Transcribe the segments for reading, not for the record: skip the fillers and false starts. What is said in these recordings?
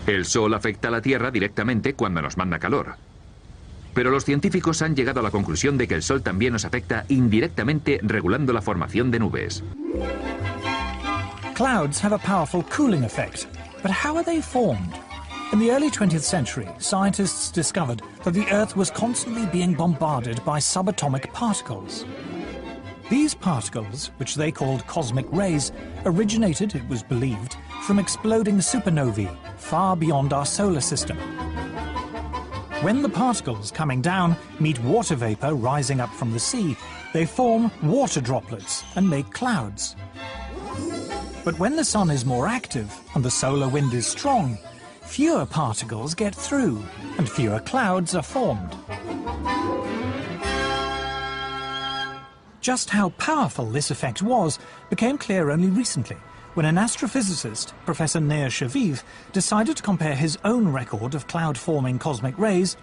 El Sol afecta a la Tierra directamente cuando nos manda calor. Pero los científicos han llegado a la conclusión de que el Sol también nos afecta indirectamente regulando la formación de nubes. Clouds have a powerful cooling effect, but how are they formed? In the early 20th century, scientists discovered that the Earth was constantly being bombarded by subatomic particles. These particles, which they called cosmic rays, originated, it was believed, from exploding supernovae far beyond our solar system. When the particles coming down meet water vapor rising up from the sea, they form water droplets and make clouds. But when the sun is more active and the solar wind is strong, fewer particles get through and fewer clouds are formed. Just how powerful this effect was became clear only recently, when an astrophysicist, Professor Nir Shaviv, decided to compare his own record of cloud-forming cosmic rays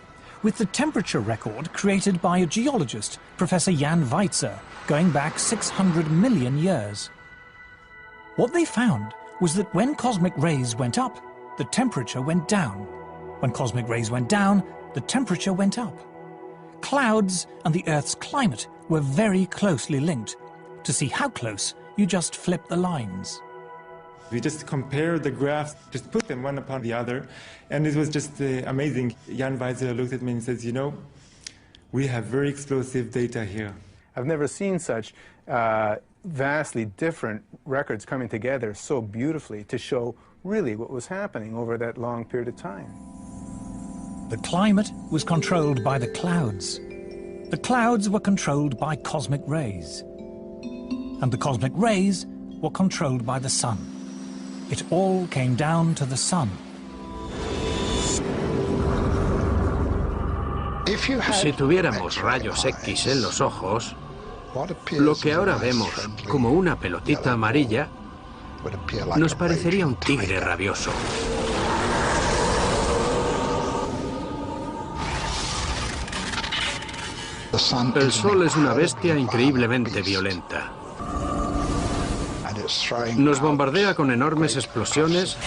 with the temperature record created by a geologist, Professor Jan Weitzer, going back 600 million years. What they found was that when cosmic rays went up, the temperature went down. When cosmic rays went down, the temperature went up. Clouds and the Earth's climate were very closely linked. To see how close, you just flip the lines. We just compared the graphs, just put them one upon the other, and it was just amazing. Jan Weitzer looked at me and says, you know, we have very explosive data here. I've never seen such vastly different records coming together so beautifully to show really what was happening over that long period of time. The climate was controlled by the clouds. The clouds were controlled by cosmic rays. And the cosmic rays were controlled by the sun. It all came down to the sun. Si tuviéramos rayos X en los ojos, lo que ahora vemos como una pelotita amarilla nos parecería un tigre rabioso. El Sol es una bestia increíblemente violenta. Nos bombardea con enormes explosiones,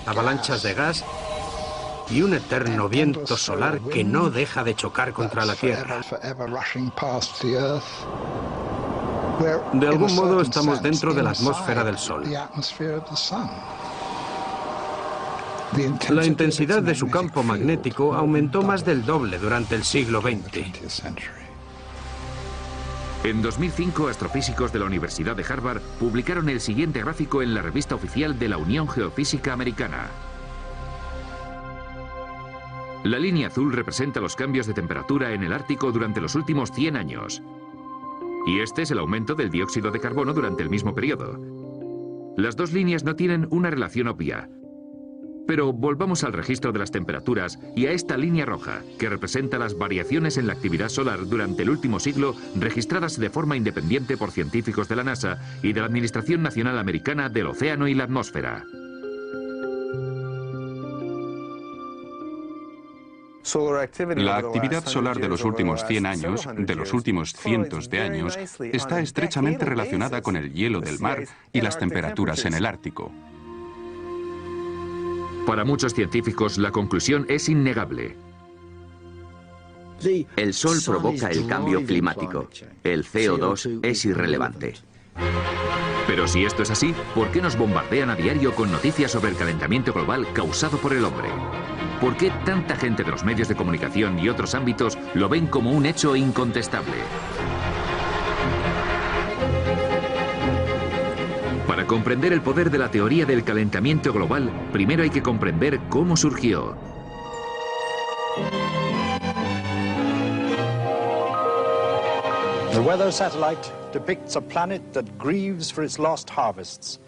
avalanchas de gas y un eterno viento solar que no deja de chocar contra la Tierra. De algún modo estamos dentro de la atmósfera del Sol. La intensidad de su campo magnético aumentó más del doble durante el siglo XX. En 2005, astrofísicos de la Universidad de Harvard publicaron el siguiente gráfico en la revista oficial de la Unión Geofísica Americana. La línea azul representa los cambios de temperatura en el Ártico durante los últimos 100 años. Y este es el aumento del dióxido de carbono durante el mismo periodo. Las dos líneas no tienen una relación obvia. Pero volvamos al registro de las temperaturas y a esta línea roja, que representa las variaciones en la actividad solar durante el último siglo, registradas de forma independiente por científicos de la NASA y de la Administración Nacional Americana del Océano y la Atmósfera. La actividad solar de los últimos 100 años, de los últimos cientos de años, está estrechamente relacionada con el hielo del mar y las temperaturas en el Ártico. Para muchos científicos, la conclusión es innegable. El Sol provoca el cambio climático. El CO2 es irrelevante. Pero si esto es así, ¿por qué nos bombardean a diario con noticias sobre el calentamiento global causado por el hombre? ¿Por qué tanta gente de los medios de comunicación y otros ámbitos lo ven como un hecho incontestable? Para comprender el poder de la teoría del calentamiento global, primero hay que comprender cómo surgió. The weather satellite depicts a planet that grieves for its lost harvests.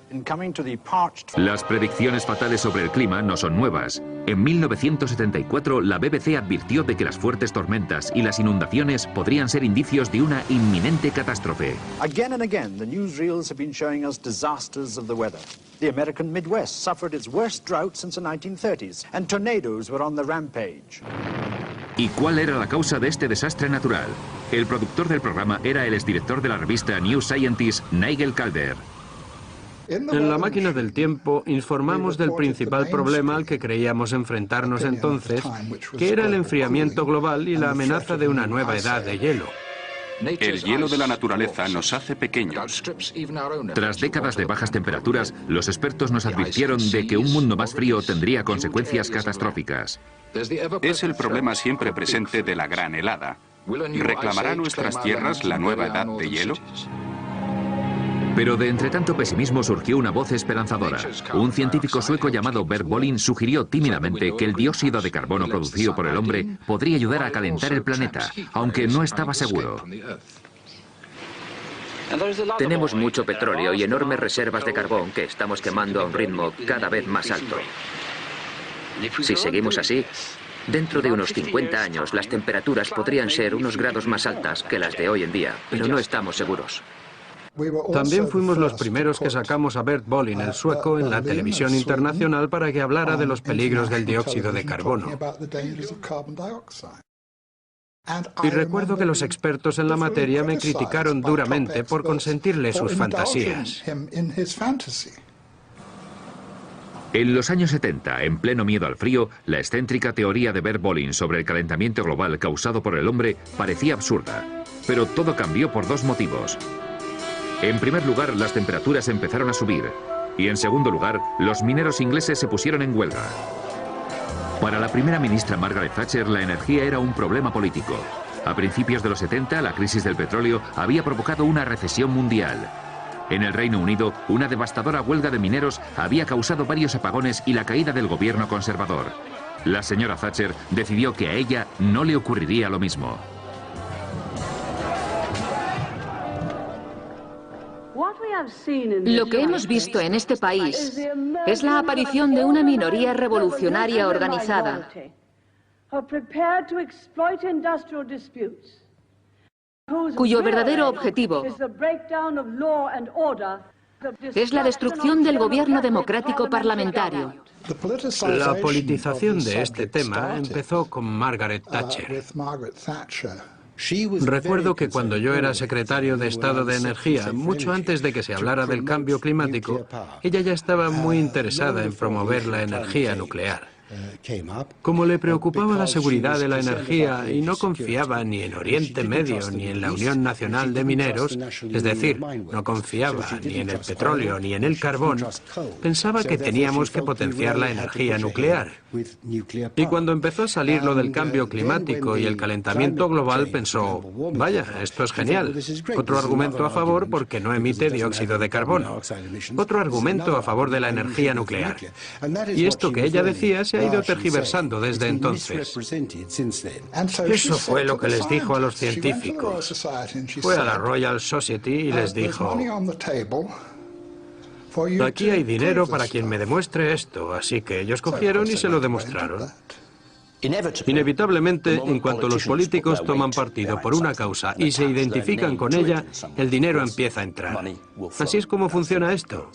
Las predicciones fatales sobre el clima no son nuevas. En 1974, la BBC advirtió de que las fuertes tormentas y las inundaciones podrían ser indicios de una inminente catástrofe. Again and again, the newsreels have been showing us disasters of the weather. The American Midwest suffered its worst drought since the 1930s, and tornadoes were on the rampage. ¿Y cuál era la causa de este desastre natural? El productor del programa era el exdirector de la revista New Scientist, Nigel Calder. En la máquina del tiempo informamos del principal problema al que creíamos enfrentarnos entonces, que era el enfriamiento global y la amenaza de una nueva edad de hielo. El hielo de la naturaleza nos hace pequeños. Tras décadas de bajas temperaturas, los expertos nos advirtieron de que un mundo más frío tendría consecuencias catastróficas. Es el problema siempre presente de la gran helada. ¿Reclamará nuestras tierras la nueva edad de hielo? Pero de entre tanto pesimismo surgió una voz esperanzadora. Un científico sueco llamado Bert Bolin sugirió tímidamente que el dióxido de carbono producido por el hombre podría ayudar a calentar el planeta, aunque no estaba seguro. Tenemos mucho petróleo y enormes reservas de carbón que estamos quemando a un ritmo cada vez más alto. Si seguimos así, dentro de unos 50 años las temperaturas podrían ser unos grados más altas que las de hoy en día, pero no estamos seguros. También fuimos los primeros que sacamos a Bert Bolin, el sueco, en la televisión internacional para que hablara de los peligros del dióxido de carbono. Y recuerdo que los expertos en la materia me criticaron duramente por consentirle sus fantasías. En los años 70, en pleno miedo al frío, la excéntrica teoría de Bert Bolin sobre el calentamiento global causado por el hombre parecía absurda. Pero todo cambió por dos motivos. En primer lugar, las temperaturas empezaron a subir. Y en segundo lugar, los mineros ingleses se pusieron en huelga. Para la primera ministra Margaret Thatcher, la energía era un problema político. A principios de los 70, la crisis del petróleo había provocado una recesión mundial. En el Reino Unido, una devastadora huelga de mineros había causado varios apagones y la caída del gobierno conservador. La señora Thatcher decidió que a ella no le ocurriría lo mismo. Lo que hemos visto en este país es la aparición de una minoría revolucionaria organizada, cuyo verdadero objetivo es la destrucción del gobierno democrático parlamentario. La politización de este tema empezó con Margaret Thatcher. Recuerdo que cuando yo era secretario de Estado de Energía, mucho antes de que se hablara del cambio climático, ella ya estaba muy interesada en promover la energía nuclear. Como le preocupaba la seguridad de la energía y no confiaba ni en Oriente Medio ni en la Unión Nacional de Mineros, es decir, no confiaba ni en el petróleo ni en el carbón, pensaba que teníamos que potenciar la energía nuclear. Y cuando empezó a salir lo del cambio climático y el calentamiento global, pensó, vaya, esto es genial. Otro argumento a favor porque no emite dióxido de carbono. Otro argumento a favor de la energía nuclear. Y esto que ella decía se ha ido tergiversando desde entonces. Eso fue lo que les dijo a los científicos. Fue a la Royal Society y les dijo, aquí hay dinero para quien me demuestre esto, así que ellos cogieron y se lo demostraron. Inevitablemente, en cuanto los políticos toman partido por una causa y se identifican con ella, el dinero empieza a entrar. Así es como funciona esto.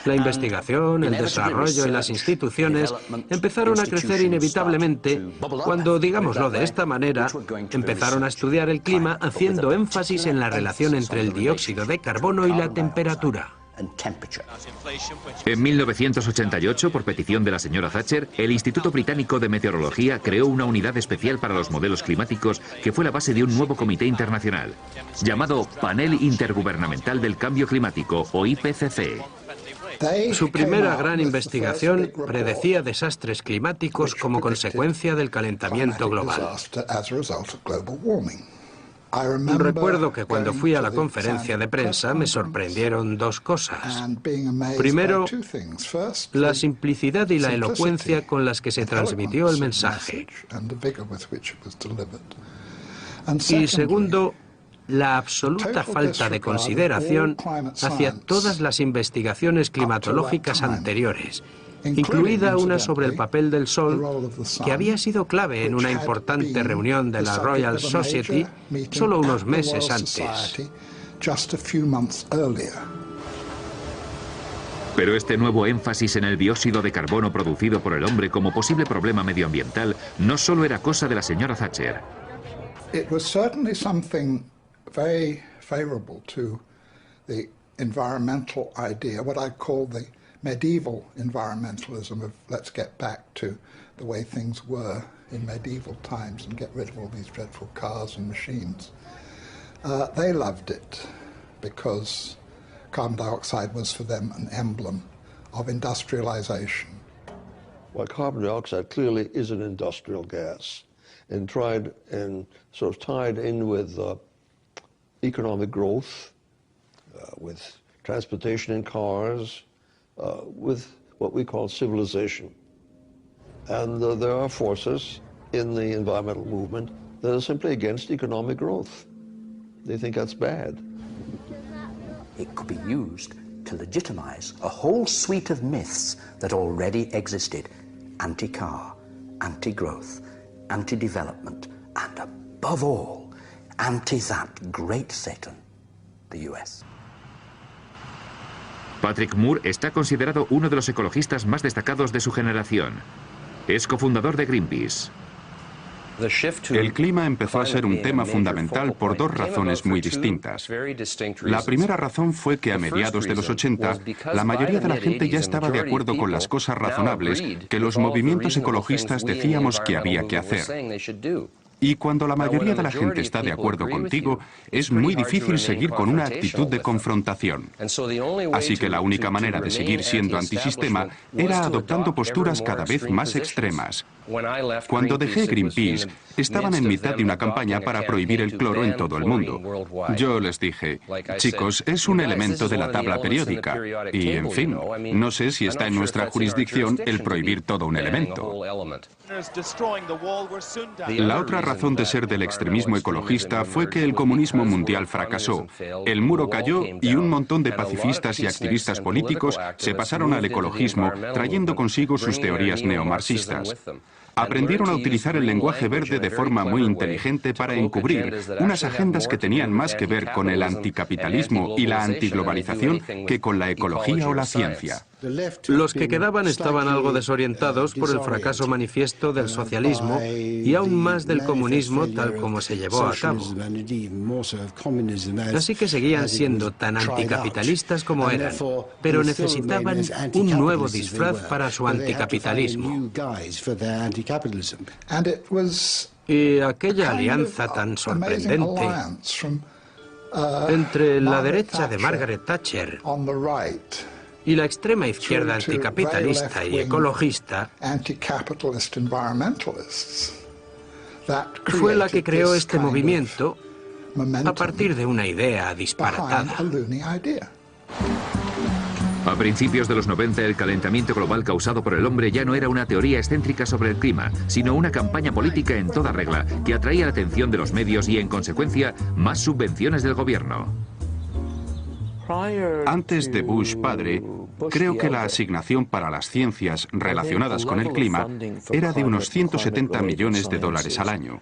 La investigación, el desarrollo y las instituciones empezaron a crecer inevitablemente cuando, digámoslo de esta manera, empezaron a estudiar el clima haciendo énfasis en la relación entre el dióxido de carbono y la temperatura. En 1988, por petición de la señora Thatcher, el Instituto Británico de Meteorología creó una unidad especial para los modelos climáticos que fue la base de un nuevo comité internacional, llamado Panel Intergubernamental del Cambio Climático, o IPCC. Su primera gran investigación predecía desastres climáticos como consecuencia del calentamiento global. Recuerdo que cuando fui a la conferencia de prensa me sorprendieron dos cosas. Primero, la simplicidad y la elocuencia con las que se transmitió el mensaje. Y segundo, la absoluta falta de consideración hacia todas las investigaciones climatológicas anteriores, incluida una sobre el papel del Sol, que había sido clave en una importante reunión de la Royal Society solo unos meses antes. Pero este nuevo énfasis en el dióxido de carbono producido por el hombre como posible problema medioambiental no solo era cosa de la señora Thatcher. environmental idea, what I call the medieval environmentalism of let's get back to the way things were in medieval times and get rid of all these dreadful cars and machines. They loved it because carbon dioxide was for them an emblem of industrialization. Well, carbon dioxide clearly is an industrial gas, and tried and sort of tied in with economic growth, with transportation in cars, with what we call civilization. And there are forces in the environmental movement that are simply against economic growth. They think that's bad. It could be used to legitimize a whole suite of myths that already existed: anti-car, anti-growth, anti-development, and above all, anti that great Satan, the US. Patrick Moore está considerado uno de los ecologistas más destacados de su generación. Es cofundador de Greenpeace. El clima empezó a ser un tema fundamental por dos razones muy distintas. La primera razón fue que a mediados de los 80, la mayoría de la gente ya estaba de acuerdo con las cosas razonables que los movimientos ecologistas decíamos que había que hacer. Y cuando la mayoría de la gente está de acuerdo contigo, es muy difícil seguir con una actitud de confrontación. Así que la única manera de seguir siendo antisistema era adoptando posturas cada vez más extremas. Cuando dejé Greenpeace, estaban en mitad de una campaña para prohibir el cloro en todo el mundo. Yo les dije, chicos, es un elemento de la tabla periódica. Y, en fin, no sé si está en nuestra jurisdicción el prohibir todo un elemento. La otra razón de ser del extremismo ecologista fue que el comunismo mundial fracasó. El muro cayó y un montón de pacifistas y activistas políticos se pasaron al ecologismo, trayendo consigo sus teorías neomarxistas. Aprendieron a utilizar el lenguaje verde de forma muy inteligente para encubrir unas agendas que tenían más que ver con el anticapitalismo y la antiglobalización que con la ecología o la ciencia. Los que quedaban estaban algo desorientados por el fracaso manifiesto del socialismo y aún más del comunismo tal como se llevó a cabo. Así que seguían siendo tan anticapitalistas como eran, pero necesitaban un nuevo disfraz para su anticapitalismo. Y aquella alianza tan sorprendente entre la derecha de Margaret Thatcher y la extrema izquierda anticapitalista y ecologista fue la que creó este movimiento a partir de una idea disparatada. A principios de los 90, el calentamiento global causado por el hombre ya no era una teoría excéntrica sobre el clima, sino una campaña política en toda regla que atraía la atención de los medios y, en consecuencia, más subvenciones del gobierno. Antes de Bush padre, creo que la asignación para las ciencias relacionadas con el clima era de unos 170 millones de dólares al año,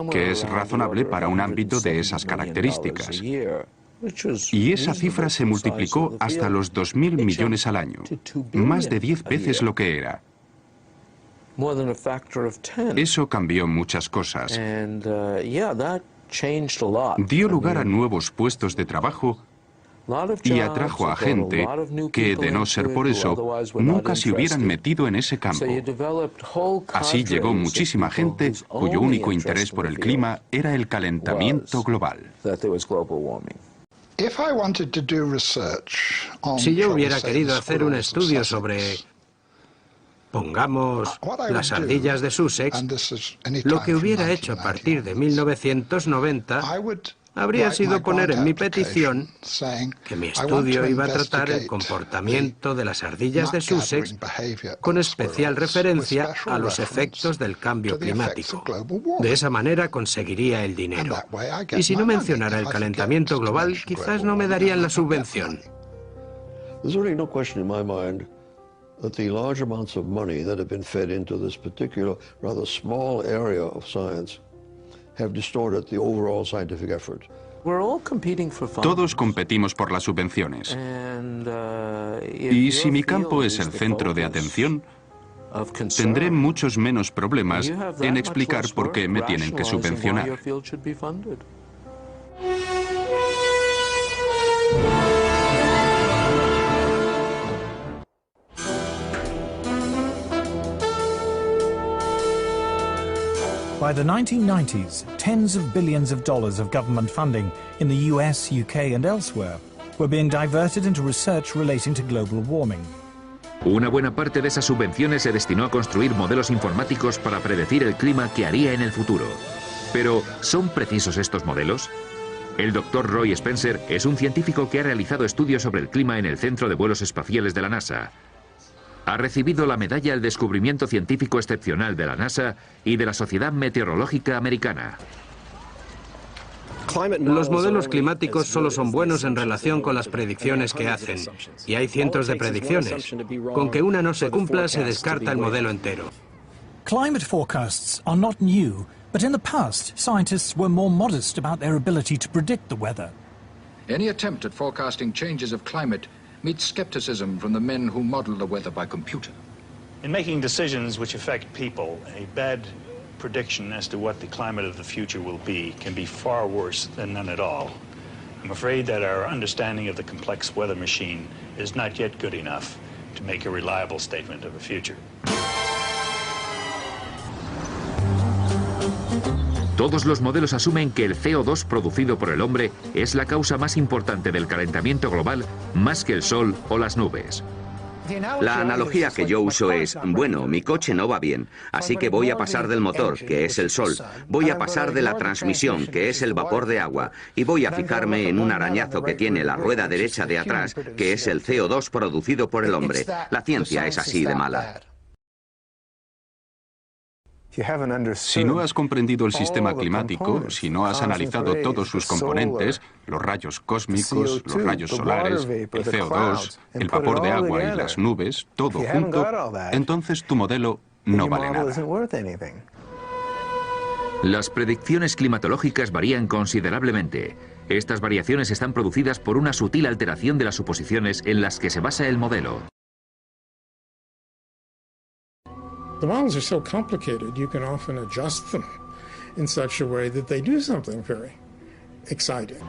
que es razonable para un ámbito de esas características. Y esa cifra se multiplicó hasta los 2.000 millones al año, más de 10 veces lo que era. Eso cambió muchas cosas. Dio lugar a nuevos puestos de trabajo y atrajo a gente que, de no ser por eso, nunca se hubieran metido en ese campo. Así llegó muchísima gente cuyo único interés por el clima era el calentamiento global. Si yo hubiera querido hacer un estudio sobre, pongamos, las ardillas de Sussex, lo que hubiera hecho a partir de 1990 habría sido poner en mi petición que mi estudio iba a tratar el comportamiento de las ardillas de Sussex con especial referencia a los efectos del cambio climático. De esa manera conseguiría el dinero. Y si no mencionara el calentamiento global, quizás no me darían la subvención. There's really no question in my mind that the large amounts of money that have been fed into this particular, rather small area of science have distorted the overall scientific effort. Todos competimos por las subvenciones. Y si mi campo es el centro de atención, tendré muchos menos problemas en explicar por qué me tienen que subvencionar. By the 1990s, tens of billions of dollars of government funding in the US, UK and elsewhere were being diverted into research relating to global warming. Una buena parte de esas subvenciones se destinó a construir modelos informáticos para predecir el clima que haría en el futuro. Pero, ¿son precisos estos modelos? El Dr. Roy Spencer es un científico que ha realizado estudios sobre el clima en el Centro de Vuelos Espaciales de la NASA. Ha recibido la medalla al descubrimiento científico excepcional de la NASA y de la Sociedad Meteorológica Americana. Los modelos climáticos solo son buenos en relación con las predicciones que hacen, y hay cientos de predicciones. Con que una no se cumpla, se descarta el modelo entero. Climate forecasts are not new, but in the past, scientists were more modest about their ability to predict the weather. Any attempt at forecasting changes of climate meets skepticism from the men who model the weather by computer. In making decisions which affect people, a bad prediction as to what the climate of the future will be can be far worse than none at all. I'm afraid that our understanding of the complex weather machine is not yet good enough to make a reliable statement of the future. Todos los modelos asumen que el CO2 producido por el hombre es la causa más importante del calentamiento global, más que el sol o las nubes. La analogía que yo uso es, bueno, mi coche no va bien, así que voy a pasar del motor, que es el sol, voy a pasar de la transmisión, que es el vapor de agua, y voy a fijarme en un arañazo que tiene la rueda derecha de atrás, que es el CO2 producido por el hombre. La ciencia es así de mala. Si no has comprendido el sistema climático, si no has analizado todos sus componentes, los rayos cósmicos, los rayos solares, el CO2, el vapor de agua y las nubes, todo junto, entonces tu modelo no vale nada. Las predicciones climatológicas varían considerablemente. Estas variaciones están producidas por una sutil alteración de las suposiciones en las que se basa el modelo. The models are so complicated, you can often adjust them in such a way that they do something very exciting.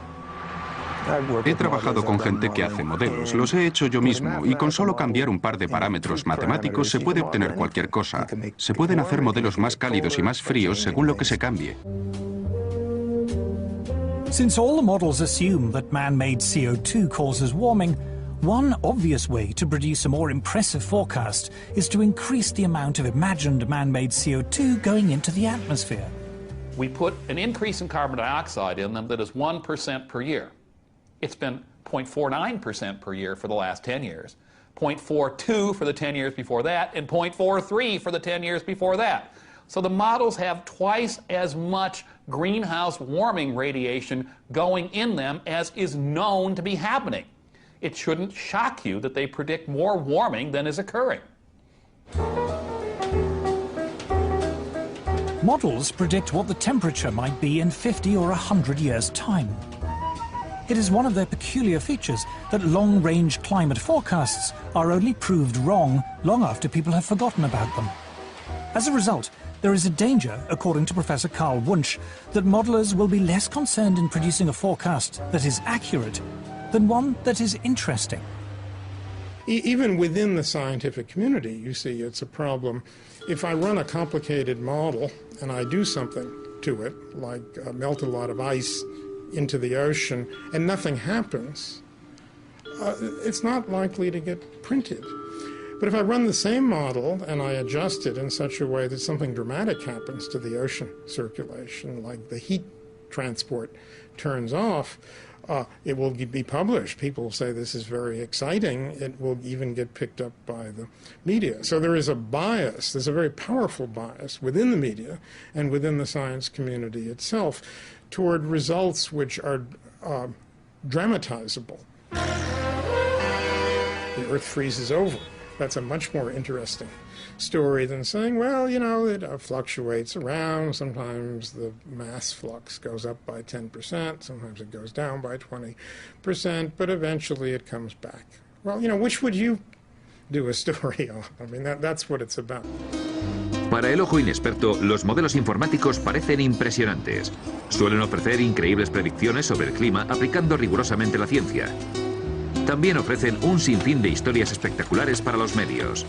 He trabajado con gente que hace modelos, los he hecho yo mismo, y con solo cambiar un par de parámetros matemáticos se puede obtener cualquier cosa. Se pueden hacer modelos más cálidos y más fríos según lo que se cambie. Since all the models assume that man-made CO2 causes warming, one obvious way to produce a more impressive forecast is to increase the amount of imagined man-made CO2 going into the atmosphere. We put an increase in carbon dioxide in them that is 1% per year. It's been 0.49% per year for the last 10 years, 0.42 for the 10 years before that, and 0.43 for the 10 years before that. So the models have twice as much greenhouse warming radiation going in them as is known to be happening. It shouldn't shock you that they predict more warming than is occurring. Models predict what the temperature might be in 50 or 100 years' time. It is one of their peculiar features that long-range climate forecasts are only proved wrong long after people have forgotten about them. As a result, there is a danger, according to Professor Carl Wunsch, that modelers will be less concerned in producing a forecast that is accurate than one that is interesting. Even within the scientific community, you see, it's a problem. If I run a complicated model and I do something to it, like melt a lot of ice into the ocean, and nothing happens, it's not likely to get printed. But if I run the same model and I adjust it in such a way that something dramatic happens to the ocean circulation, like the heat transport turns off, it will be published. People will say this is very exciting. It will even get picked up by the media. So there is a bias, there's a very powerful bias within the media and within the science community itself toward results which are dramatizable. The Earth freezes over. That's a much more interesting story than saying, well, you know, it fluctuates around. Sometimes the mass flux goes up by 10%, sometimes it goes down by 20%, but eventually it comes back. Well, you know, which would you do a story on? I mean, that's what it's about. Para el ojo inexperto, los modelos informáticos parecen impresionantes. Suelen ofrecer increíbles predicciones sobre el clima aplicando rigurosamente la ciencia. También ofrecen un sinfín de historias espectaculares para los medios.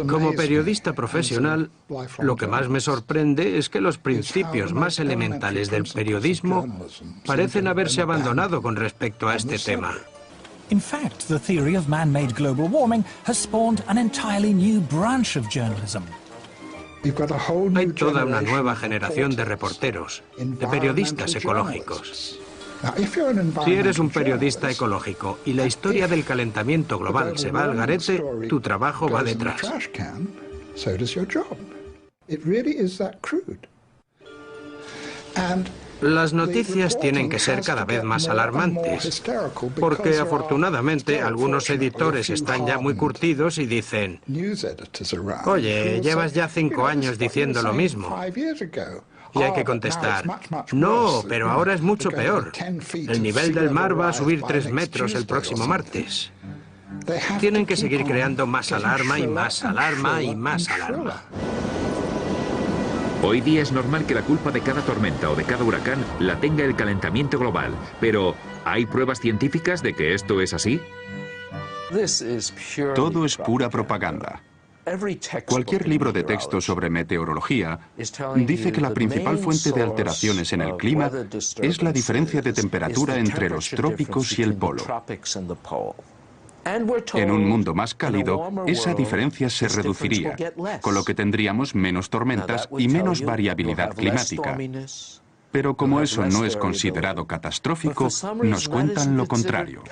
Como periodista profesional, lo que más me sorprende es que los principios más elementales del periodismo parecen haberse abandonado con respecto a este tema. In fact, the theory of man-made global warming has spawned an entirely new branch of journalism. Hay toda una nueva generación de reporteros, de periodistas ecológicos. Si eres un periodista ecológico y la historia del calentamiento global se va al garete, tu trabajo va detrás. Las noticias tienen que ser cada vez más alarmantes, porque afortunadamente algunos editores están ya muy curtidos y dicen: oye, llevas ya 5 años diciendo lo mismo. Y hay que contestar: no, pero ahora es mucho peor. El nivel del mar va a subir 3 metros el próximo martes. Tienen que seguir creando más alarma y más alarma y más alarma. Hoy día es normal que la culpa de cada tormenta o de cada huracán la tenga el calentamiento global, pero ¿hay pruebas científicas de que esto es así? Todo es pura propaganda. Cualquier libro de texto sobre meteorología dice que la principal fuente de alteraciones en el clima es la diferencia de temperatura entre los trópicos y el polo. En un mundo más cálido, esa diferencia se reduciría, con lo que tendríamos menos tormentas y menos variabilidad climática. Pero como eso no es considerado catastrófico, nos cuentan lo contrario.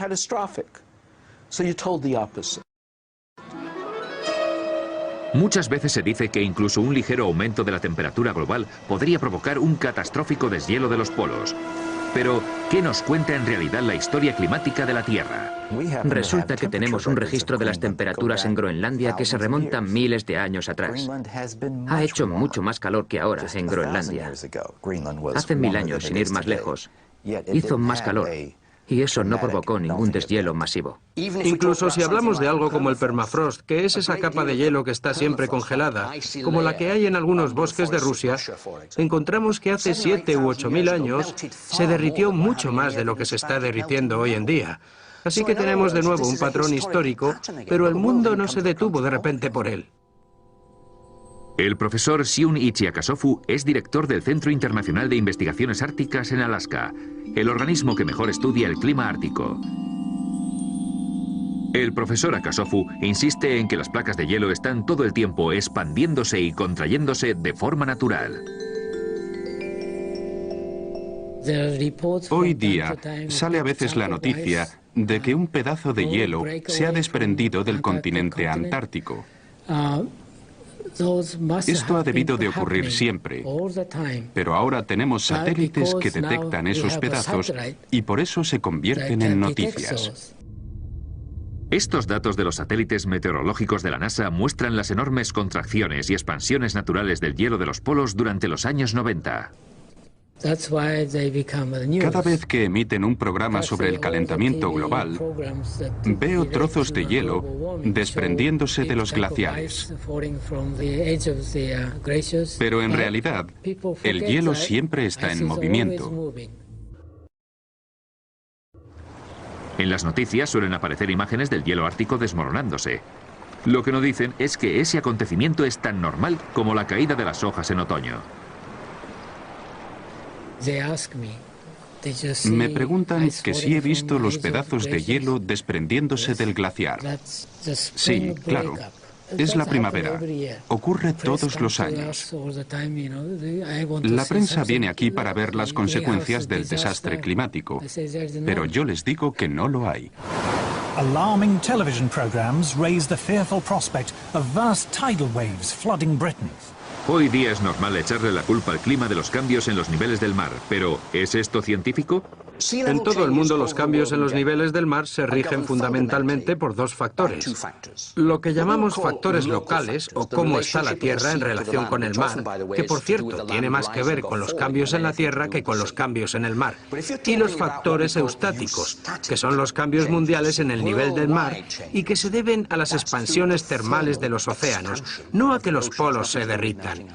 Muchas veces se dice que incluso un ligero aumento de la temperatura global podría provocar un catastrófico deshielo de los polos. Pero, ¿qué nos cuenta en realidad la historia climática de la Tierra? Resulta que tenemos un registro de las temperaturas en Groenlandia que se remontan miles de años atrás. Ha hecho mucho más calor que ahora en Groenlandia. Hace 1000 años, sin ir más lejos, hizo más calor. Y eso no provocó ningún deshielo masivo. Incluso si hablamos de algo como el permafrost, que es esa capa de hielo que está siempre congelada, como la que hay en algunos bosques de Rusia, encontramos que hace 7 u 8000 años se derritió mucho más de lo que se está derritiendo hoy en día. Así que tenemos de nuevo un patrón histórico, pero el mundo no se detuvo de repente por él. El profesor Shunichi Akasofu es director del Centro Internacional de Investigaciones Árticas en Alaska, el organismo que mejor estudia el clima ártico. El profesor Akasofu insiste en que las placas de hielo están todo el tiempo expandiéndose y contrayéndose de forma natural. Hoy día sale a veces la noticia de que un pedazo de hielo se ha desprendido del continente antártico. Esto ha debido de ocurrir siempre, pero ahora tenemos satélites que detectan esos pedazos y por eso se convierten en noticias. Estos datos de los satélites meteorológicos de la NASA muestran las enormes contracciones y expansiones naturales del hielo de los polos durante los años 90. Cada vez que emiten un programa sobre el calentamiento global, veo trozos de hielo desprendiéndose de los glaciares. Pero en realidad, el hielo siempre está en movimiento. En las noticias suelen aparecer imágenes del hielo ártico desmoronándose. Lo que no dicen es que ese acontecimiento es tan normal como la caída de las hojas en otoño. Me preguntan que si he visto los pedazos de hielo desprendiéndose del glaciar. Sí, claro. Es la primavera. Ocurre todos los años. La prensa viene aquí para ver las consecuencias del desastre climático, pero yo les digo que no lo hay. Alarming television programs raise the fearful prospect of vast tidal waves flooding Britain. Hoy día es normal echarle la culpa al clima de los cambios en los niveles del mar, pero ¿es esto científico? En todo el mundo los cambios en los niveles del mar se rigen fundamentalmente por 2 factores. Lo que llamamos factores locales o cómo está la Tierra en relación con el mar, que por cierto tiene más que ver con los cambios en la Tierra que con los cambios en el mar. Y los factores eustáticos, que son los cambios mundiales en el nivel del mar y que se deben a las expansiones termales de los océanos, no a que los polos se derritan.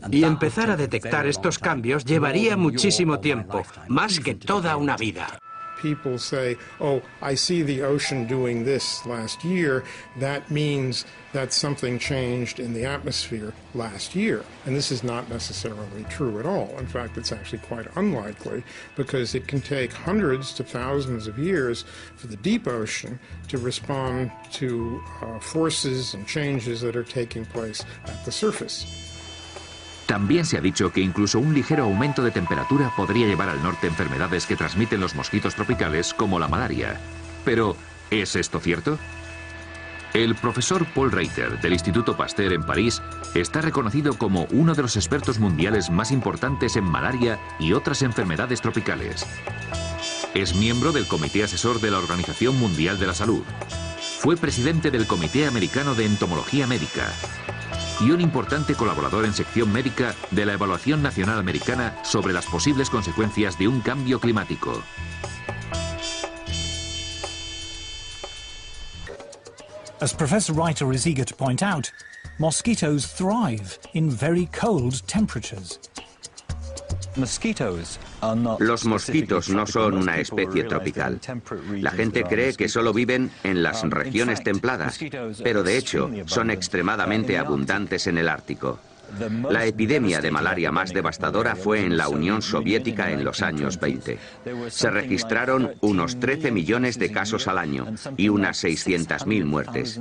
Y empezar a detectar estos cambios llevaría muchísimo tiempo, más que toda una vida. people say, oh, I see the ocean doing this last year, that means that something changed in the atmosphere last year. And this is not necessarily true at all. In fact, it's actually quite unlikely, because it can take hundreds to thousands of years for the deep ocean to respond to forces and changes that are taking place at the surface. También se ha dicho que incluso un ligero aumento de temperatura podría llevar al norte enfermedades que transmiten los mosquitos tropicales, como la malaria. Pero, ¿es esto cierto? El profesor Paul Reiter, del Instituto Pasteur en París, está reconocido como uno de los expertos mundiales más importantes en malaria y otras enfermedades tropicales. Es miembro del Comité Asesor de la Organización Mundial de la Salud. Fue presidente del Comité Americano de Entomología Médica y un importante colaborador en sección médica de la Evaluación Nacional Americana sobre las posibles consecuencias de un cambio climático. As Professor Reiter is eager to point out, mosquitoes thrive in very cold temperatures. Los mosquitos no son una especie tropical. La gente cree que solo viven en las regiones templadas, pero de hecho son extremadamente abundantes en el Ártico. La epidemia de malaria más devastadora fue en la Unión Soviética en los años 20. Se registraron unos 13 millones de casos al año y unas 600.000 muertes.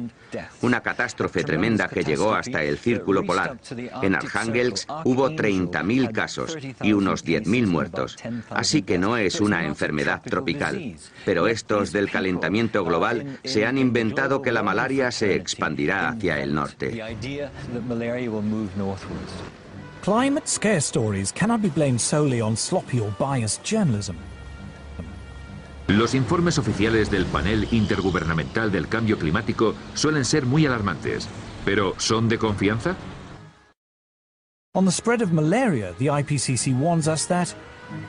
Una catástrofe tremenda que llegó hasta el Círculo Polar. En Arkhángelsk hubo 30.000 casos y unos 10.000 muertos. Así que no es una enfermedad tropical. Pero estos del calentamiento global se han inventado que la malaria se expandirá hacia el norte. Climate scare stories cannot be blamed solely on sloppy or biased journalism. Los informes oficiales del Panel Intergubernamental del Cambio Climático suelen ser muy alarmantes, pero ¿son de confianza? On the spread of malaria, the IPCC warns us that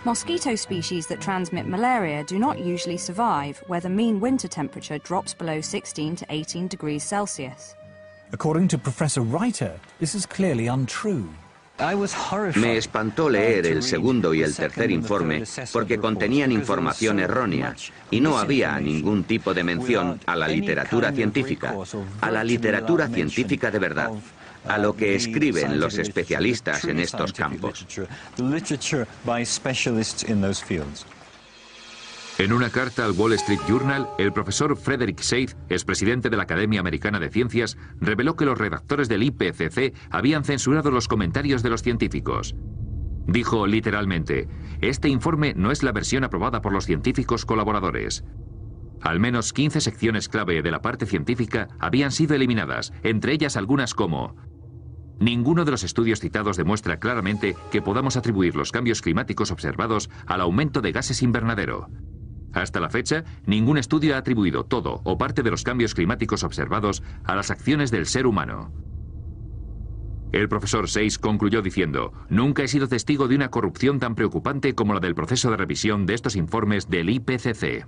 mosquito species that transmit malaria do not usually survive where the mean winter temperature drops below 16 to 18 degrees Celsius. According to Professor Reiter, this is clearly untrue. Me espantó leer el segundo y el tercer informe porque contenían información errónea y no había ningún tipo de mención a la literatura científica, de verdad, a lo que escriben los especialistas en estos campos. En una carta al Wall Street Journal, el profesor Frederick Seith, expresidente de la Academia Americana de Ciencias, reveló que los redactores del IPCC habían censurado los comentarios de los científicos. Dijo literalmente, este informe no es la versión aprobada por los científicos colaboradores. Al menos 15 secciones clave de la parte científica habían sido eliminadas, entre ellas algunas como: ninguno de los estudios citados demuestra claramente que podamos atribuir los cambios climáticos observados al aumento de gases invernadero. Hasta la fecha, ningún estudio ha atribuido todo o parte de los cambios climáticos observados a las acciones del ser humano. El profesor Seith concluyó diciendo, nunca he sido testigo de una corrupción tan preocupante como la del proceso de revisión de estos informes del IPCC.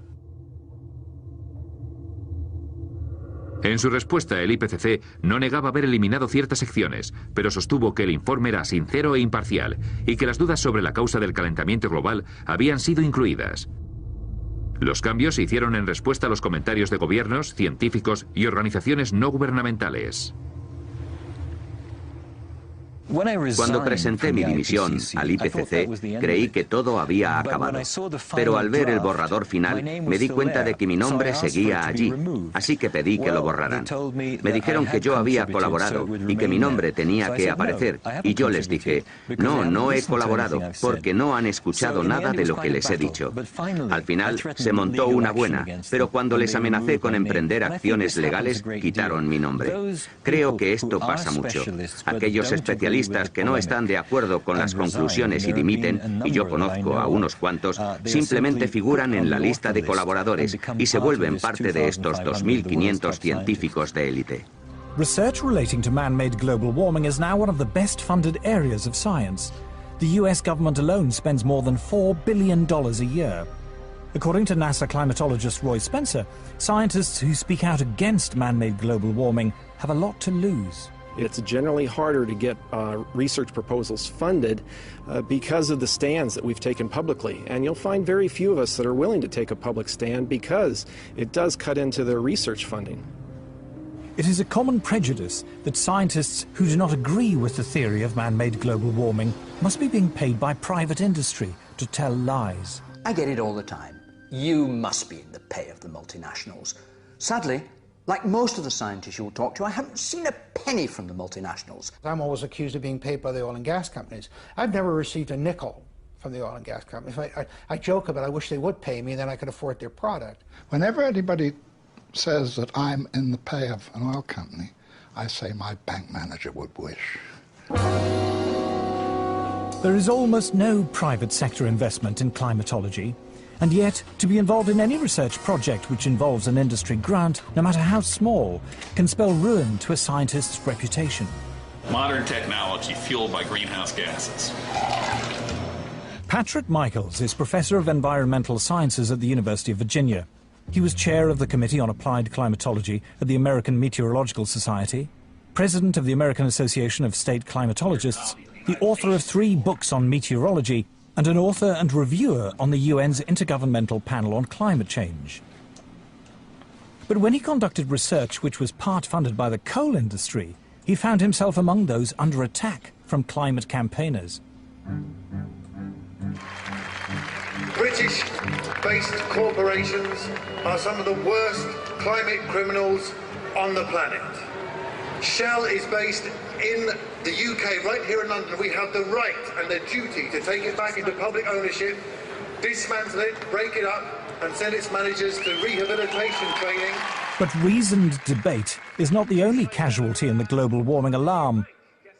En su respuesta, el IPCC no negaba haber eliminado ciertas secciones, pero sostuvo que el informe era sincero e imparcial y que las dudas sobre la causa del calentamiento global habían sido incluidas. Los cambios se hicieron en respuesta a los comentarios de gobiernos, científicos y organizaciones no gubernamentales. Cuando presenté mi dimisión al IPCC, creí que todo había acabado. Pero al ver el borrador final, me di cuenta de que mi nombre seguía allí, así que pedí que lo borraran. Me dijeron que yo había colaborado y que mi nombre tenía que aparecer, y yo les dije, no he colaborado, porque no han escuchado nada de lo que les he dicho. Al final se montó una buena, pero cuando les amenacé con emprender acciones legales, quitaron mi nombre. Creo que esto pasa mucho. Aquellos especialistas que no están de acuerdo con las conclusiones y dimiten, y yo conozco a unos cuantos, simplemente figuran en la lista de colaboradores y se vuelven parte de estos 2.500 científicos de élite. Research relating to man-made global warming is now one of the best-funded areas of science. The US government alone spends more than $4 billion a year. According to NASA climatologist Roy Spencer, scientists who speak out against man-made global warming have a lot to lose. It's generally harder to get research proposals funded because of the stands that we've taken publicly. And you'll find very few of us that are willing to take a public stand because it does cut into their research funding. It is a common prejudice that scientists who do not agree with the theory of man-made global warming must be being paid by private industry to tell lies. I get it all the time. You must be in the pay of the multinationals. Sadly, like most of the scientists you'll talk to, I haven't seen a penny from the multinationals. I'm always accused of being paid by the oil and gas companies. I've never received a nickel from the oil and gas companies. I joke about I wish they would pay me, then I could afford their product. Whenever anybody says that I'm in the pay of an oil company, I say my bank manager would wish. There is almost no private sector investment in climatology, and yet to be involved in any research project which involves an industry grant, no matter how small, can spell ruin to a scientist's reputation. Modern technology fueled by greenhouse gases. Patrick Michaels is Professor of Environmental Sciences at the University of Virginia. He was chair of the Committee on Applied Climatology at the American Meteorological Society, president of the American Association of State Climatologists, the author of 3 books on meteorology, and an author and reviewer on the UN's Intergovernmental Panel on Climate Change. But when he conducted research which was part funded by the coal industry, he found himself among those under attack from climate campaigners. British-based corporations are some of the worst climate criminals on the planet. Shell is based in the UK, right here in London. We have the right and the duty to take it back into public ownership, dismantle it, break it up, and send its managers to rehabilitation training. But reasoned debate is not the only casualty in the global warming alarm.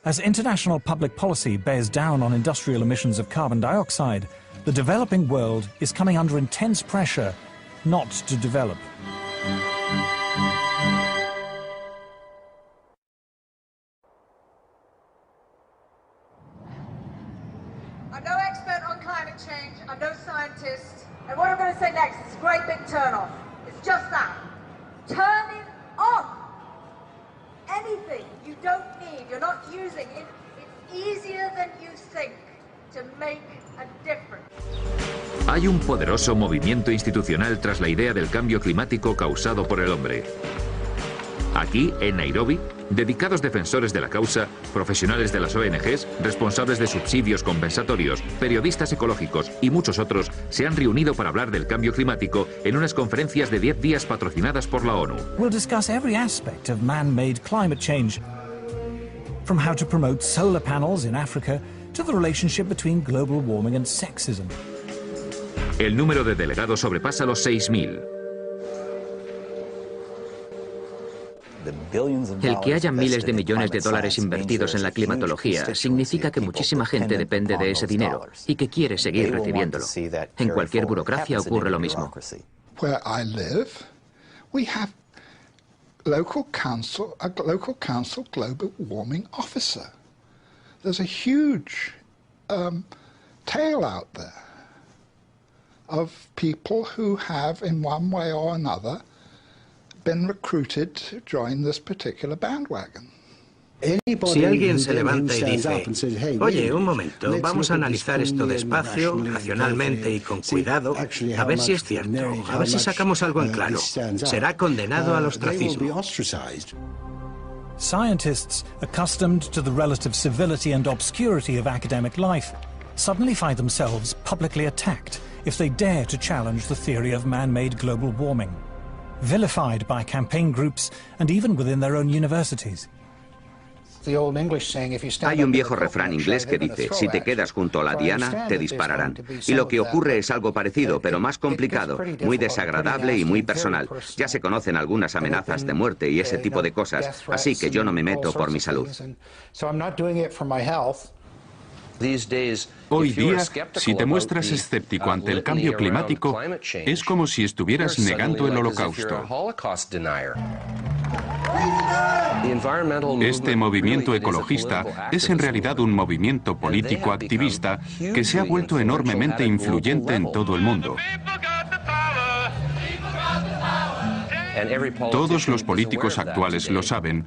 As international public policy bears down on industrial emissions of carbon dioxide, the developing world is coming under intense pressure not to develop. I'm no expert on climate change, I'm no scientist, and what I'm going to say next is a great big turn-off. It's just that. Turn it off! Anything you don't need, you're not using, it's easier than you think to make a difference. Hay un poderoso movimiento institucional tras la idea del cambio climático causado por el hombre. Aquí, en Nairobi, dedicados defensores de la causa, profesionales de las ONGs, responsables de subsidios compensatorios, periodistas ecológicos y muchos otros se han reunido para hablar del cambio climático en unas conferencias de 10 días patrocinadas por la ONU. We'll discuss every aspect of man-made climate change, from how to promote solar panels in Africa to the relationship between global warming and sexism. El número de delegados sobrepasa los 6.000. El que haya miles de millones de dólares invertidos en la climatología significa que muchísima gente depende de ese dinero y que quiere seguir recibiéndolo. En cualquier burocracia ocurre lo mismo. Where I live, we have a local council global warming officer. There's a huge tail out there of people who have, in one way or another, been recruited to join this particular bandwagon. Si alguien se levanta y dice, oye, un momento, vamos a analizar esto despacio, racionalmente y con cuidado, a ver si es cierto, a ver si sacamos algo en claro, será condenado al ostracismo. Scientists, accustomed to the relative civility and obscurity of academic life, suddenly find themselves publicly attacked if they dare to challenge the theory of man-made global warming, vilified by campaign groups and even within their own universities. Hay un viejo refrán inglés que dice, si te quedas junto a la diana, te dispararán. Y lo que ocurre es algo parecido, pero más complicado, muy desagradable y muy personal. Ya se conocen algunas amenazas de muerte y ese tipo de cosas, así que yo no me meto por mi salud. Hoy día, si te muestras escéptico ante el cambio climático, es como si estuvieras negando el Holocausto. Este movimiento ecologista es en realidad un movimiento político activista que se ha vuelto enormemente influyente en todo el mundo. Todos los políticos actuales lo saben,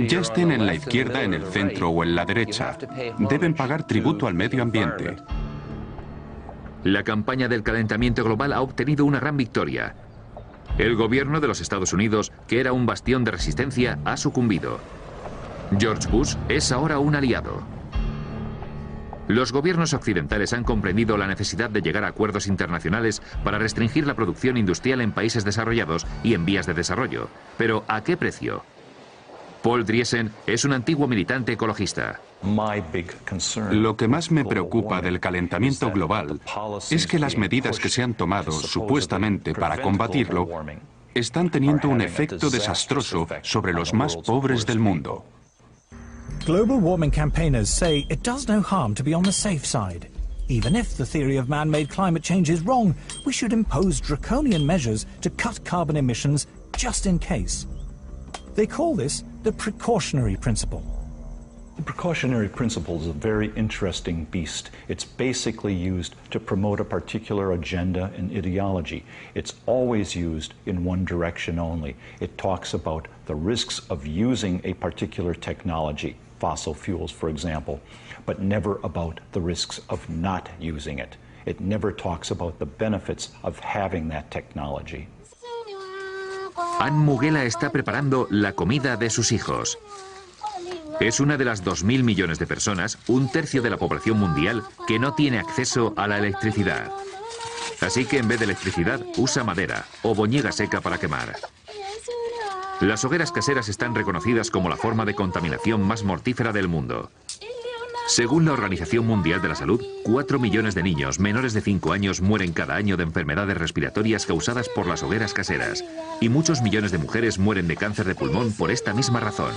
ya estén en la izquierda, en el centro o en la derecha. Deben pagar tributo al medio ambiente. La campaña del calentamiento global ha obtenido una gran victoria. El gobierno de los Estados Unidos, que era un bastión de resistencia, ha sucumbido. George Bush es ahora un aliado. Los gobiernos occidentales han comprendido la necesidad de llegar a acuerdos internacionales para restringir la producción industrial en países desarrollados y en vías de desarrollo. Pero ¿a qué precio? Paul Driesen es un antiguo militante ecologista. Lo que más me preocupa del calentamiento global es que las medidas que se han tomado supuestamente para combatirlo están teniendo un efecto desastroso sobre los más pobres del mundo. Global warming campaigners say it does no harm to be on the safe side. Even if the theory of man-made climate change is wrong, we should impose draconian measures to cut carbon emissions just in case. They call this the precautionary principle. The precautionary principle is a very interesting beast. It's basically used to promote a particular agenda and ideology. It's always used in one direction only. It talks about the risks of using a particular technology, fossil fuels, for example, but never about the risks of not using it. It never talks about the benefits of having that technology. Anne Mugela está preparando la comida de sus hijos. Es una de las 2.000 millones de personas, un tercio de la población mundial, que no tiene acceso a la electricidad. Así que en vez de electricidad, usa madera o boñiga seca para quemar. Las hogueras caseras están reconocidas como la forma de contaminación más mortífera del mundo. Según la Organización Mundial de la Salud, 4 millones de niños menores de 5 años mueren cada año de enfermedades respiratorias causadas por las hogueras caseras. Y muchos millones de mujeres mueren de cáncer de pulmón por esta misma razón.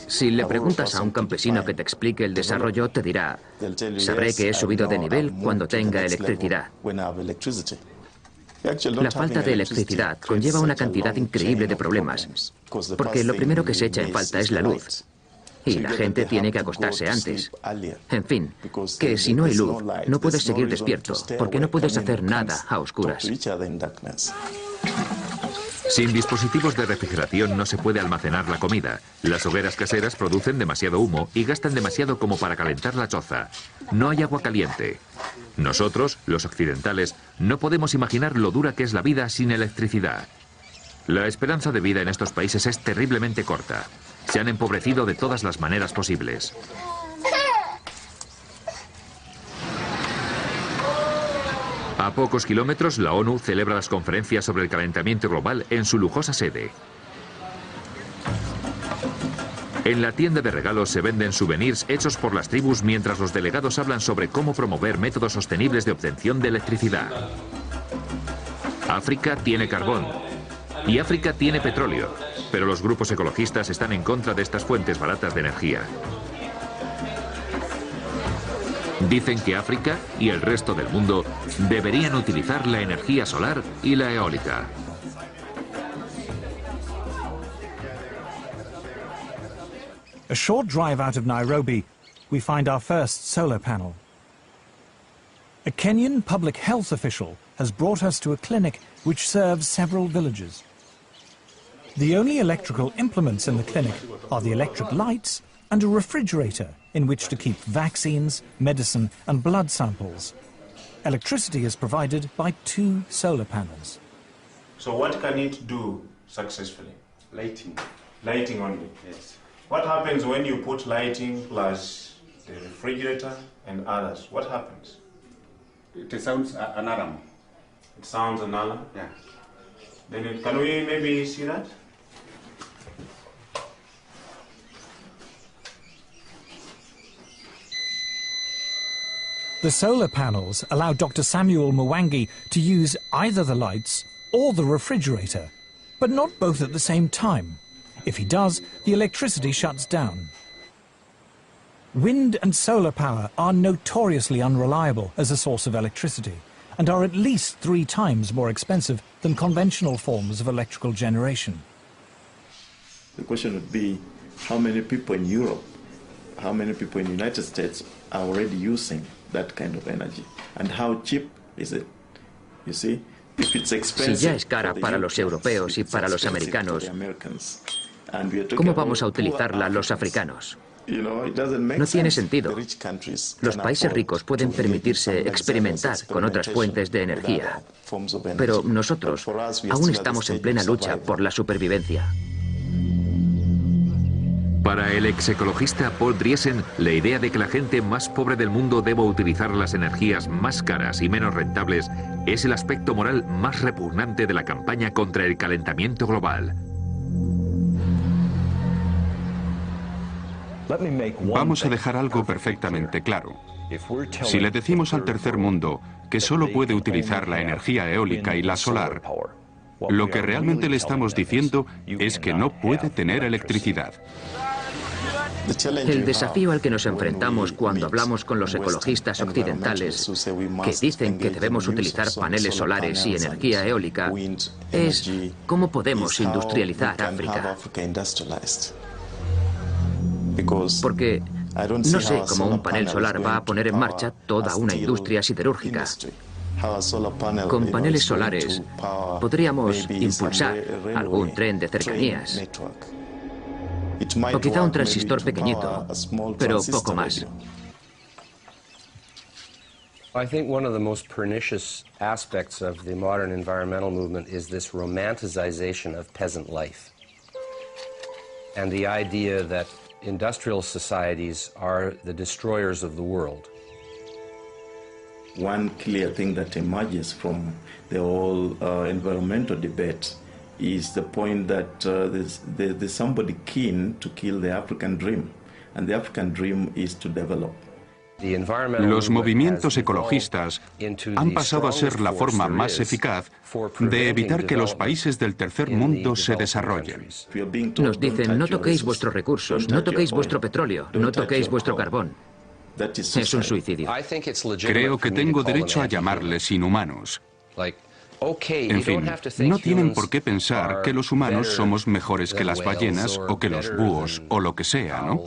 Si le preguntas a un campesino que te explique el desarrollo, te dirá, sabré que he subido de nivel cuando tenga electricidad. La falta de electricidad conlleva una cantidad increíble de problemas, porque lo primero que se echa en falta es la luz. Y la gente tiene que acostarse antes. En fin, que si no hay luz, no puedes seguir despierto, porque no puedes hacer nada a oscuras. Sin dispositivos de refrigeración no se puede almacenar la comida. Las hogueras caseras producen demasiado humo y gastan demasiado como para calentar la choza. No hay agua caliente. Nosotros, los occidentales, no podemos imaginar lo dura que es la vida sin electricidad. La esperanza de vida en estos países es terriblemente corta. Se han empobrecido de todas las maneras posibles. A pocos kilómetros, la ONU celebra las conferencias sobre el calentamiento global en su lujosa sede. En la tienda de regalos se venden souvenirs hechos por las tribus mientras los delegados hablan sobre cómo promover métodos sostenibles de obtención de electricidad. África tiene carbón y África tiene petróleo, pero los grupos ecologistas están en contra de estas fuentes baratas de energía. Dicen que África y el resto del mundo deberían utilizar la energía solar y la eólica. A short drive out of Nairobi, we find our first solar panel. A Kenyan public health official has brought us to a clinic which serves several villages. The only electrical implements in the clinic are the electric lights and a refrigerator in which to keep vaccines, medicine and blood samples. Electricity is provided by 2 solar panels. So what can it do successfully? Lighting. Lighting only? Yes. What happens when you put lighting plus the refrigerator and others? What happens? It sounds an alarm. It sounds an alarm? Yeah. Then can we maybe see that? The solar panels allow Dr. Samuel Mwangi to use either the lights or the refrigerator, but not both at the same time. If he does, the electricity shuts down. Wind and solar power are notoriously unreliable as a source of electricity and are at least 3 times more expensive than conventional forms of electrical generation. The question would be, how many people in Europe, how many people in the United States are already using that kind of energy? And how cheap is it? You see, Si ya es cara para los europeos y para los americanos, ¿cómo vamos a utilizarla los africanos? No tiene sentido. Los países ricos pueden permitirse experimentar con otras fuentes de energía, pero nosotros aún estamos en plena lucha por la supervivencia. Para el ex-ecologista Paul Driesen, la idea de que la gente más pobre del mundo deba utilizar las energías más caras y menos rentables es el aspecto moral más repugnante de la campaña contra el calentamiento global. Vamos a dejar algo perfectamente claro. Si le decimos al tercer mundo que solo puede utilizar la energía eólica y la solar, lo que realmente le estamos diciendo es que no puede tener electricidad. El desafío al que nos enfrentamos cuando hablamos con los ecologistas occidentales, que dicen que debemos utilizar paneles solares y energía eólica, es cómo podemos industrializar África. Porque no sé cómo un panel solar va a poner en marcha toda una industria siderúrgica. Con paneles solares podríamos impulsar algún tren de cercanías, o quizá un transistor pequeñito, pero poco más. I think one of the most pernicious aspects of the modern environmental movement is this romanticization of peasant life, and the idea that industrial societies are the destroyers of the world. One clear thing that emerges from the whole environmental debate is the point that there's somebody keen to kill the African dream, and the African dream is to develop. Los movimientos ecologistas han pasado a ser la forma más eficaz de evitar que los países del tercer mundo se desarrollen. Nos dicen, no toquéis vuestros recursos, no toquéis vuestro petróleo, no toquéis vuestro carbón. Es un suicidio. Creo que tengo derecho a llamarles inhumanos. En fin, no tienen por qué pensar que los humanos somos mejores que las ballenas o que los búhos o lo que sea, ¿no?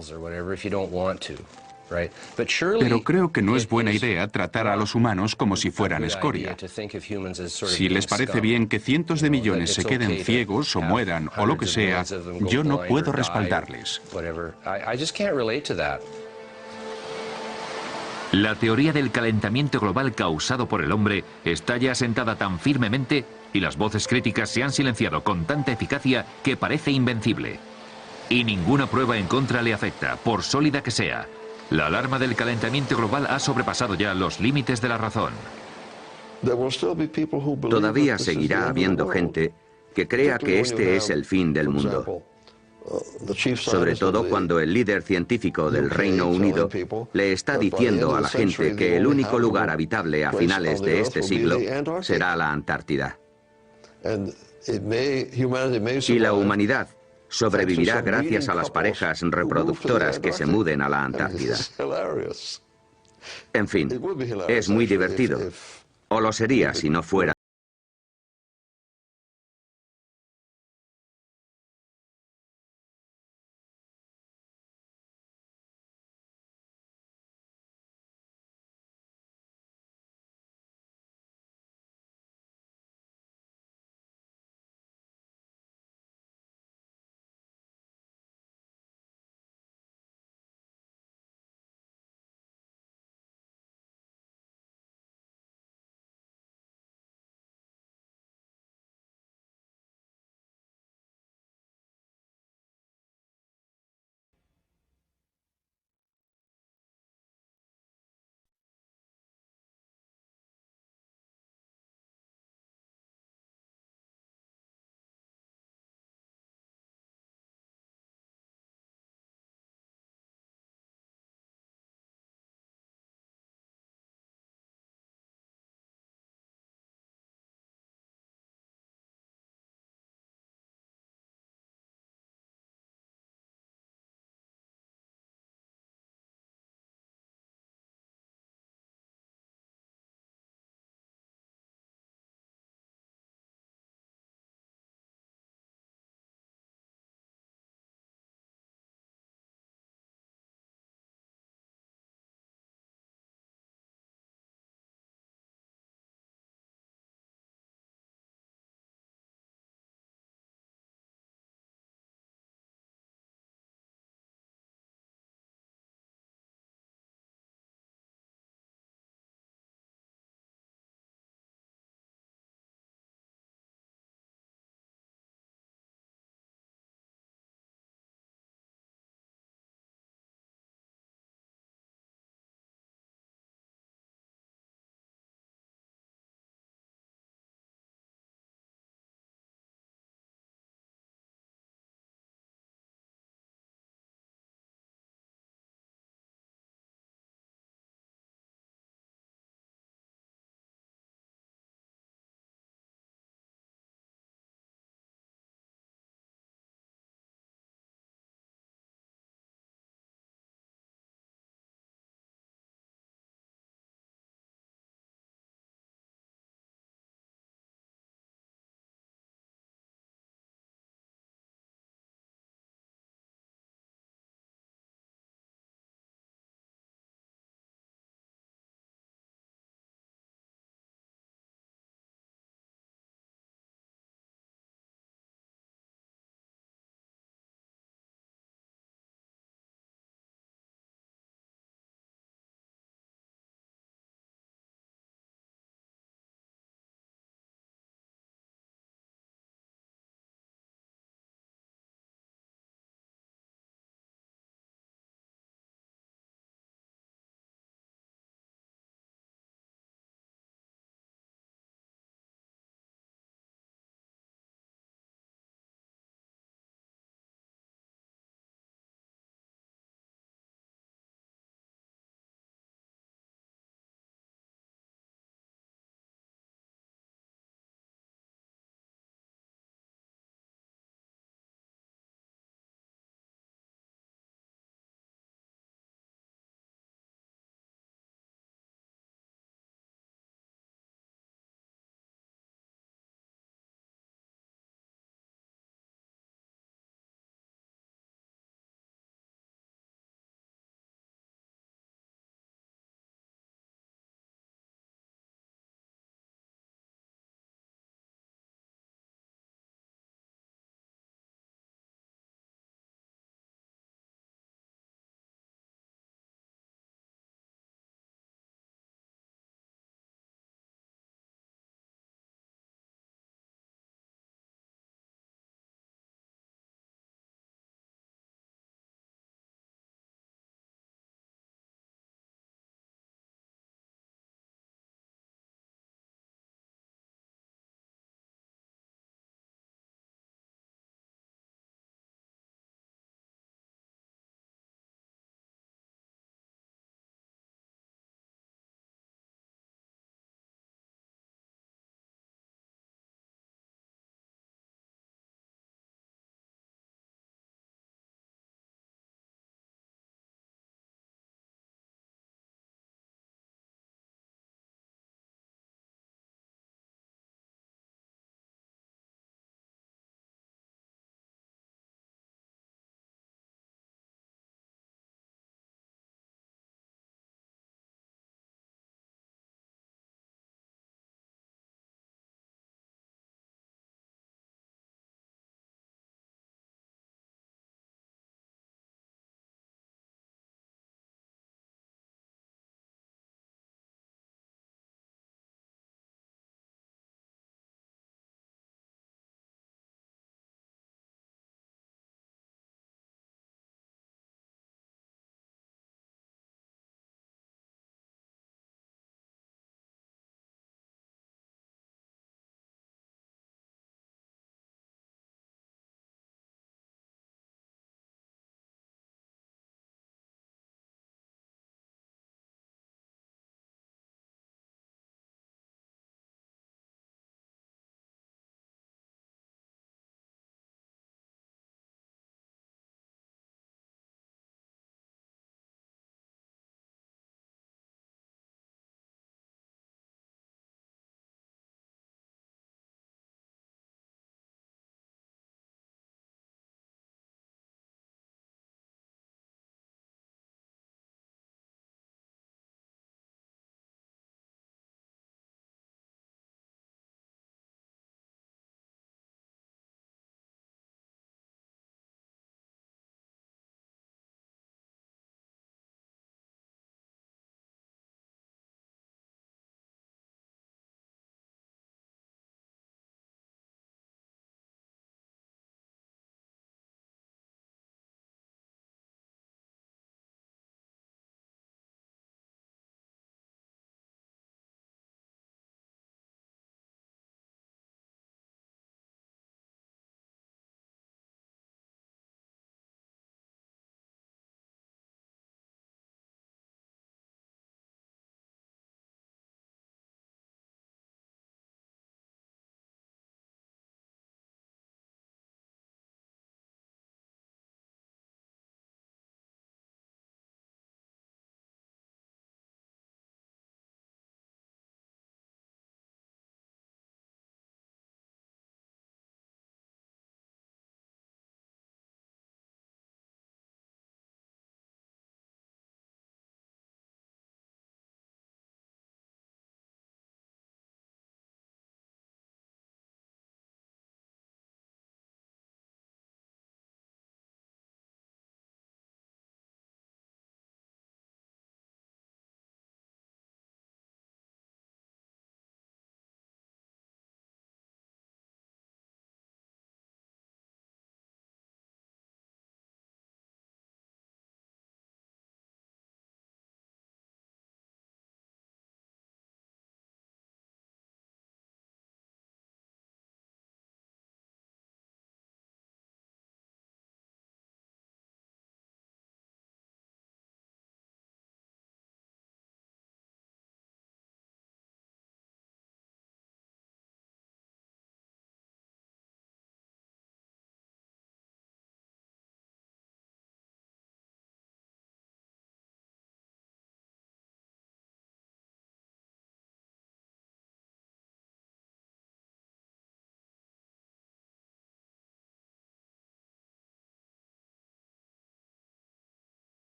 Pero creo que no es buena idea tratar a los humanos como si fueran escoria. Si les parece bien que cientos de millones se queden ciegos o mueran o lo que sea, yo no puedo respaldarles. La teoría del calentamiento global causado por el hombre está ya asentada tan firmemente y las voces críticas se han silenciado con tanta eficacia que parece invencible. Y ninguna prueba en contra le afecta, por sólida que sea. La alarma del calentamiento global ha sobrepasado ya los límites de la razón. Todavía seguirá habiendo gente que crea que este es el fin del mundo. Sobre todo cuando el líder científico del Reino Unido le está diciendo a la gente que el único lugar habitable a finales de este siglo será la Antártida. Y la humanidad sobrevivirá gracias a las parejas reproductoras que se muden a la Antártida. En fin, es muy divertido. O lo sería si no fuera